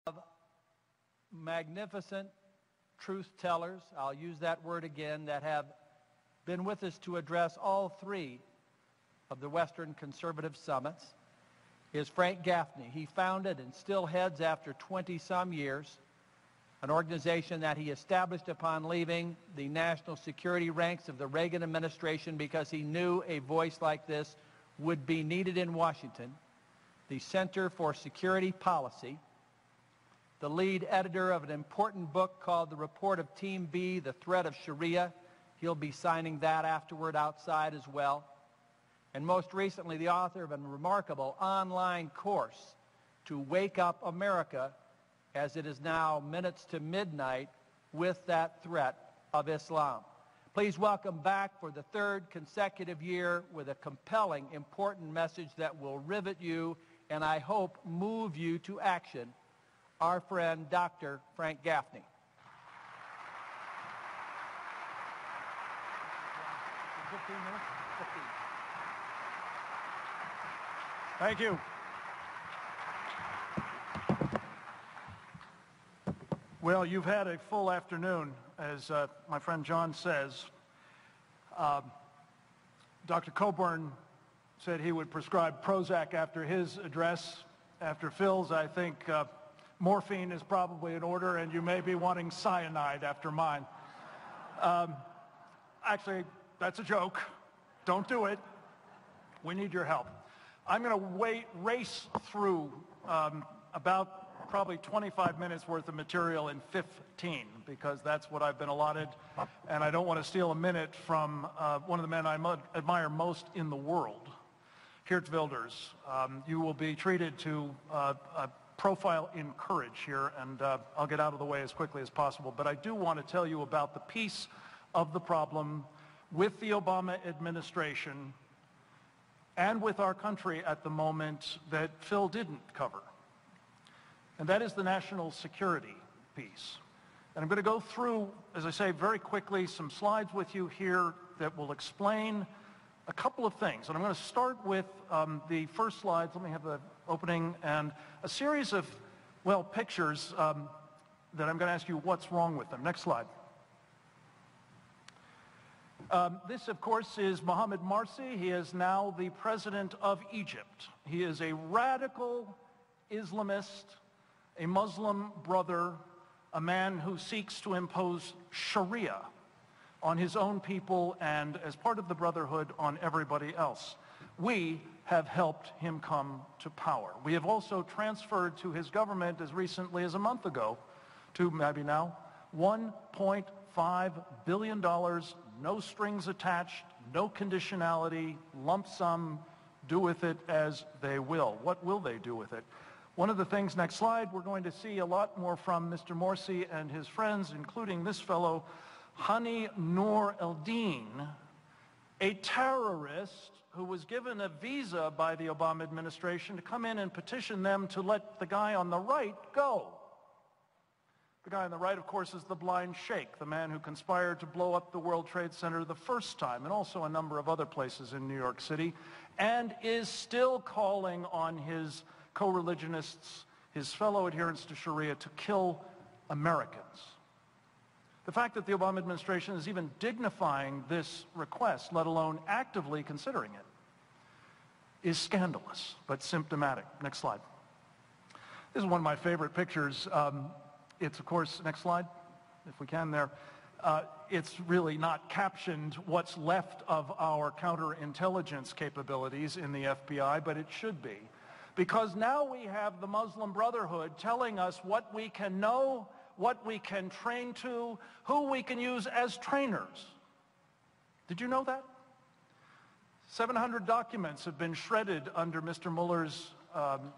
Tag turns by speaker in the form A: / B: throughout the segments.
A: of magnificent truth tellers, I'll use that word again, that have been with us to address all three of the Western Conservative Summits is Frank Gaffney. He founded and still heads after 20-some years an organization that he established upon leaving the national security ranks of the Reagan administration because he knew a voice like this would be needed in Washington, the Center for Security Policy, the lead editor of an important book called The Report of Team B, The Threat of Sharia. He'll be signing that afterward outside as well. And most recently, the author of a remarkable online course to wake up America as it is now minutes to midnight with that threat of Islam. Please welcome back for the third consecutive year with a compelling, important message that will rivet you and I hope move you to action, our friend Dr. Frank Gaffney.
B: Thank you. Well, you've had a full afternoon, as my friend John says. Dr. Coburn said he would prescribe Prozac after his address. After Phil's, I think morphine is probably in order, and you may be wanting cyanide after mine. Actually, that's a joke. Don't do it. We need your help. I'm going to race through about probably 25 minutes worth of material in 15, because that's what I've been allotted, and I don't want to steal a minute from one of the men I admire most in the world, Geert Wilders. You will be treated to a profile in courage here, and I'll get out of the way as quickly as possible, but I do want to tell you about the piece of the problem with the Obama administration and with our country at the moment that Phil didn't cover. And that is the national security piece. And I'm going to go through, as I say, very quickly some slides with you here that will explain a couple of things. And I'm going to start with the first slides. Let me have the opening, and a series of, well, pictures that I'm going to ask you what's wrong with them. Next slide. This, of course, is Mohamed Morsi. He is now the president of Egypt. He is a radical Islamist, a Muslim brother, a man who seeks to impose Sharia on his own people and, as part of the Brotherhood, on everybody else. We have helped him come to power. We have also transferred to his government, as recently as a month ago, to maybe now, $1.5 billion, no strings attached, no conditionality, lump sum, do with it as they will. What will they do with it? One of the things, next slide, we're going to see a lot more from Mr. Morsi and his friends, including this fellow, Hani Noor el-Din, a terrorist who was given a visa by the Obama administration to come in and petition them to let the guy on the right go. The guy on the right, of course, is the blind sheikh, the man who conspired to blow up the World Trade Center the first time, and also a number of other places in New York City, and is still calling on his co-religionists, his fellow adherents to Sharia, to kill Americans. The fact that the Obama administration is even dignifying this request, let alone actively considering it, is scandalous, but symptomatic. Next slide. This is one of my favorite pictures. It's, of course, next slide, if we can there. It's really not captioned what's left of our counterintelligence capabilities in the FBI, but it should be. Because now we have the Muslim Brotherhood telling us what we can know, what we can train to, who we can use as trainers. Did you know that? 700 documents have been shredded under Mr. Mueller's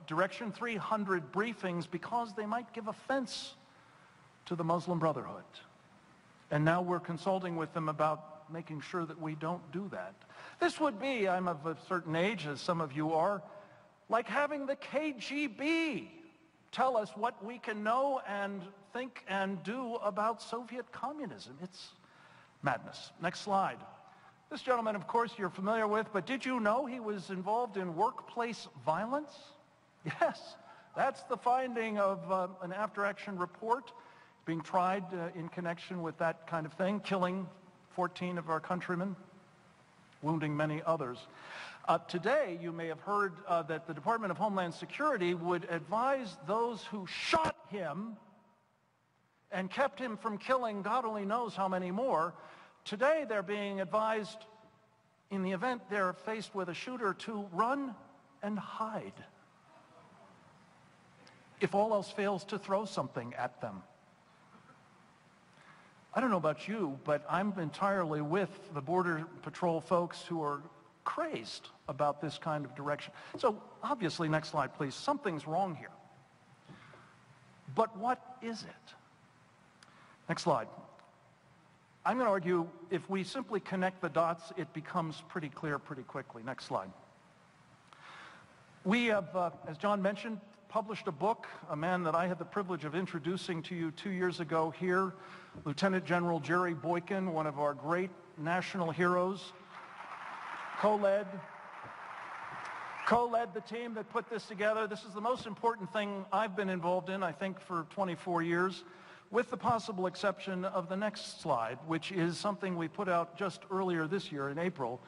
B: direction, 300 briefings, because they might give offense to the Muslim Brotherhood. And now we're consulting with them about making sure that we don't do that. This would be, I'm of a certain age, as some of you are, like having the KGB tell us what we can know and think and do about Soviet communism. It's madness. Next slide. This gentleman, of course, you're familiar with, but did you know he was involved in workplace violence? Yes, That's the finding of an after-action report being tried in connection with that kind of thing, killing 14 of our countrymen, wounding many others. Today, you may have heard that the Department of Homeland Security would advise those who shot him and kept him from killing God only knows how many more. Today, they're being advised, in the event they're faced with a shooter, to run and hide. If all else fails, to throw something at them. I don't know about you, but I'm entirely with the Border Patrol folks who are crazed about this kind of direction. So obviously, next slide, please, something's wrong here. But what is it? Next slide. I'm going to argue if we simply connect the dots, it becomes pretty clear pretty quickly. Next slide. We have, as John mentioned, published a book, a man that I had the privilege of introducing to you 2 years ago here, Lieutenant General Jerry Boykin, one of our great national heroes, co-led the team that put this together. This is the most important thing I've been involved in, I think, for 24 years, with the possible exception of the next slide, which is something we put out just earlier this year in April.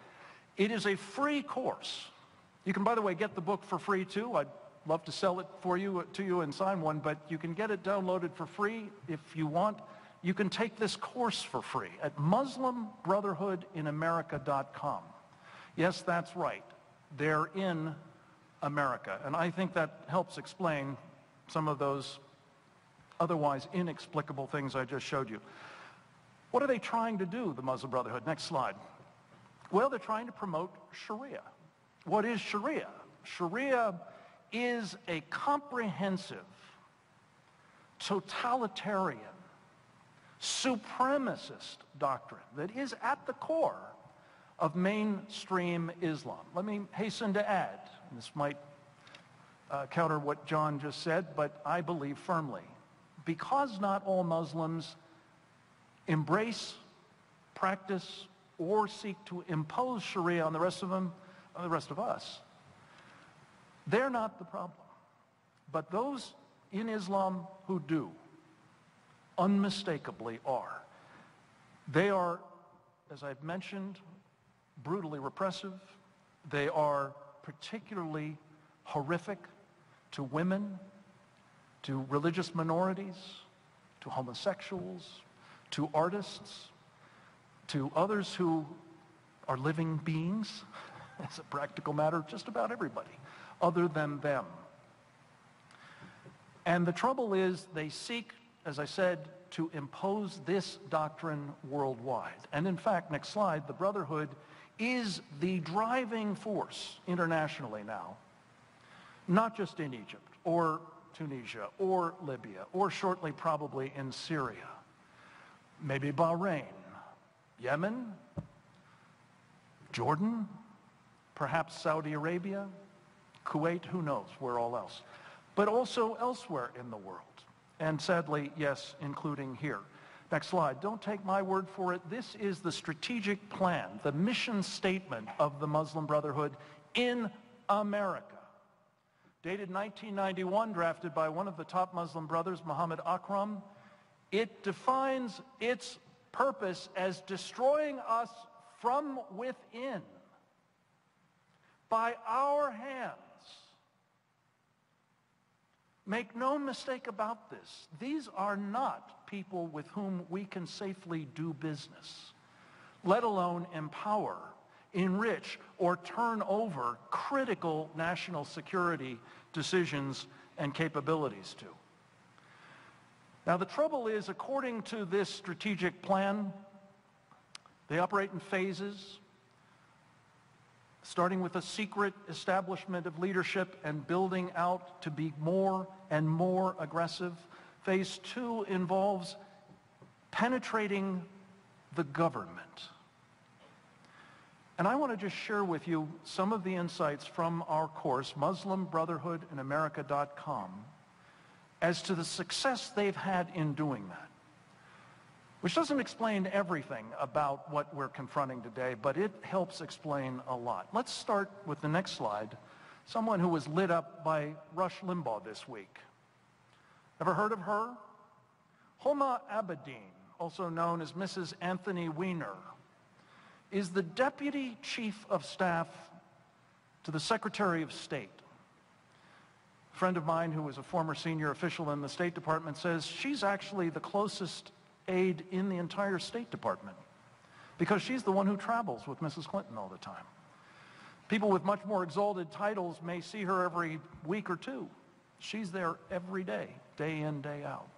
B: It is a free course. You can, by the way, get the book for free, too. I'd love to sell it for you, to you and sign one, but you can get it downloaded for free if you want. You can take this course for free at MuslimBrotherhoodInAmerica.com. Yes, that's right. They're in America. And I think that helps explain some of those otherwise inexplicable things I just showed you. What are they trying to do, the Muslim Brotherhood? Next slide. Well, they're trying to promote Sharia. What is Sharia? Sharia is a comprehensive, totalitarian, supremacist doctrine that is at the core of mainstream Islam. Let me hasten to add, and this might counter what John just said, but I believe firmly, because not all Muslims embrace, practice, or seek to impose Sharia on the rest of them, on the rest of us, they're not the problem. But those in Islam who do, unmistakably are. They are, as I've mentioned, brutally repressive. They are particularly horrific to women, to religious minorities, to homosexuals, to artists, to others who are living beings, as a practical matter, just about everybody, other than them. And the trouble is they seek, as I said, to impose this doctrine worldwide. And in fact, next slide, the Brotherhood is the driving force internationally now, not just in Egypt or Tunisia or Libya or shortly probably in Syria, maybe Bahrain, Yemen, Jordan, perhaps Saudi Arabia, Kuwait, who knows where all else, but also elsewhere in the world. And sadly, yes, including here. Next slide. Don't take my word for it. This is the strategic plan, the mission statement of the Muslim Brotherhood in America. Dated 1991, drafted by one of the top Muslim brothers, Muhammad Akram. It defines its purpose as destroying us from within by our hands. Make no mistake about this. These are not people with whom we can safely do business, let alone empower, enrich, or turn over critical national security decisions and capabilities to. Now, the trouble is, according to this strategic plan, they operate in phases, starting with a secret establishment of leadership and building out to be more and more aggressive. Phase 2 involves penetrating the government. And I want to just share with you some of the insights from our course, MuslimBrotherhoodInAmerica.com, as to the success they've had in doing that. Which doesn't explain everything about what we're confronting today, but it helps explain a lot. Let's start with the next slide, someone who was lit up by Rush Limbaugh this week. Ever heard of her? Homa Abedin, also known as Mrs. Anthony Weiner, is the Deputy Chief of Staff to the Secretary of State. A friend of mine who was a former senior official in the State Department says she's actually the closest aide in the entire State Department because she's the one who travels with Mrs. Clinton all the time. People with much more exalted titles may see her every week or two. She's there every day, day in, day out.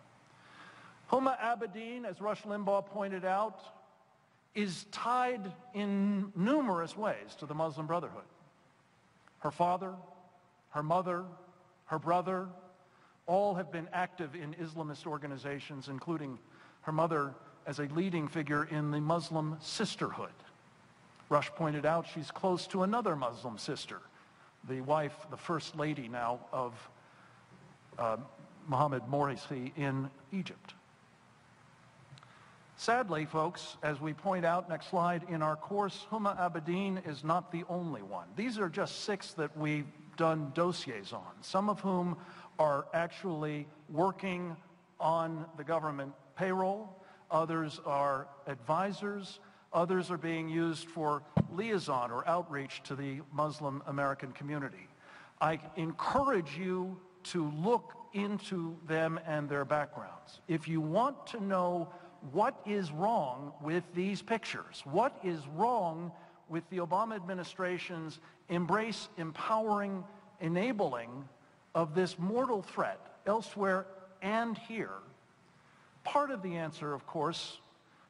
B: Homa Abedin, as Rush Limbaugh pointed out, is tied in numerous ways to the Muslim Brotherhood. Her father, her mother, her brother, all have been active in Islamist organizations, including her mother as a leading figure in the Muslim Sisterhood. Rush pointed out she's close to another Muslim sister, the wife, the first lady now of Mohammed Morsi in Egypt. Sadly, folks, as we point out, next slide, in our course, Homa Abedin is not the only one. These are just 6 that we've done dossiers on, some of whom are actually working on the government payroll. Others are advisors. Others are being used for liaison or outreach to the Muslim American community. I encourage you to look into them and their backgrounds. If you want to know what is wrong with these pictures, what is wrong with the Obama administration's embrace, empowering, enabling of this mortal threat elsewhere and here, part of the answer, of course,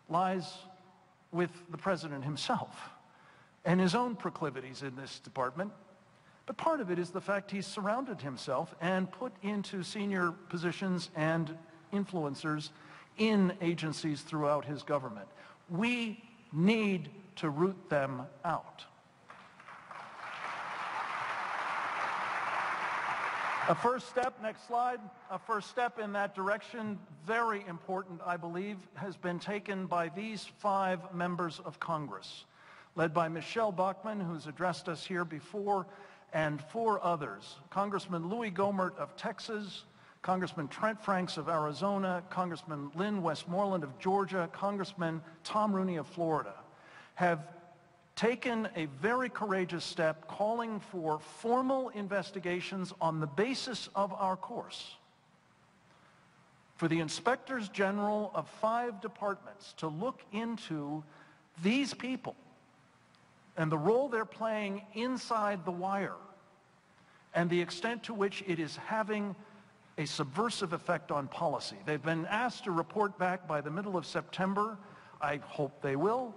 B: lies with the president himself and his own proclivities in this department. But part of it is the fact he's surrounded himself and put into senior positions and influencers in agencies throughout his government. We need to root them out. A first step, next slide, a first step in that direction, very important, I believe, has been taken by these 5 members of Congress, led by Michelle Bachmann, who's addressed us here before, and 4 others. Congressman Louis Gohmert of Texas, Congressman Trent Franks of Arizona, Congressman Lynn Westmoreland of Georgia, Congressman Tom Rooney of Florida, have taken a very courageous step calling for formal investigations on the basis of our course for the inspectors general of 5 departments to look into these people and the role they're playing inside the wire and the extent to which it is having a subversive effect on policy. They've been asked to report back by the middle of September. I hope they will.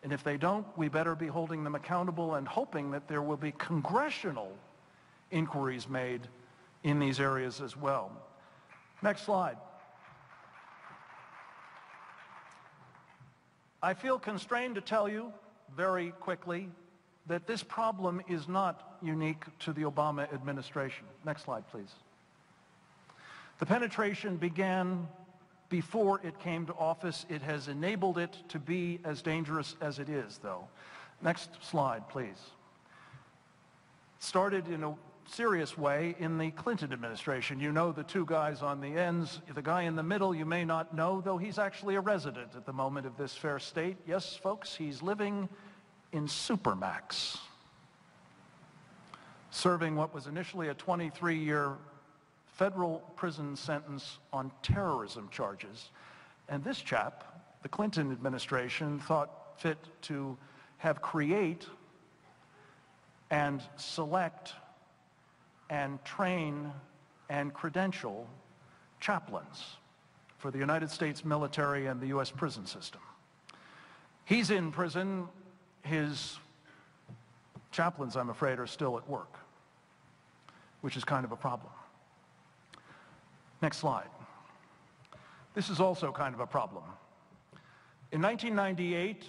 B: And if they don't, we better be holding them accountable and hoping that there will be congressional inquiries made in these areas as well. Next slide. I feel constrained to tell you very quickly that this problem is not unique to the Obama administration. Next slide, please. The penetration began before it came to office. It has enabled it to be as dangerous as it is, though. Next slide, please. Started in a serious way in the Clinton administration. You know the 2 guys on the ends. The guy in the middle you may not know, though he's actually a resident at the moment of this fair state. Yes, folks, he's living in Supermax, serving what was initially a 23-year federal prison sentence on terrorism charges. And this chap, the Clinton administration, thought fit to have create and select and train and credential chaplains for the United States military and the U.S. prison system. He's in prison. His chaplains, I'm afraid, are still at work, which is kind of a problem. Next slide. This is also kind of a problem. In 1998,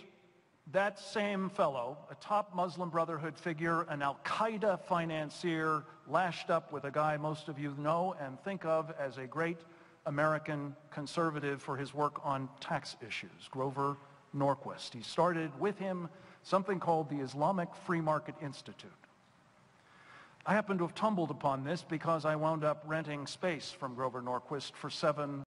B: that same fellow, a top Muslim Brotherhood figure, an al-Qaeda financier, lashed up with a guy most of you know and think of as a great American conservative for his work on tax issues, Grover Norquist. He started with him something called the Islamic Free Market Institute. I happen to have tumbled upon this because I wound up renting space from Grover Norquist for 7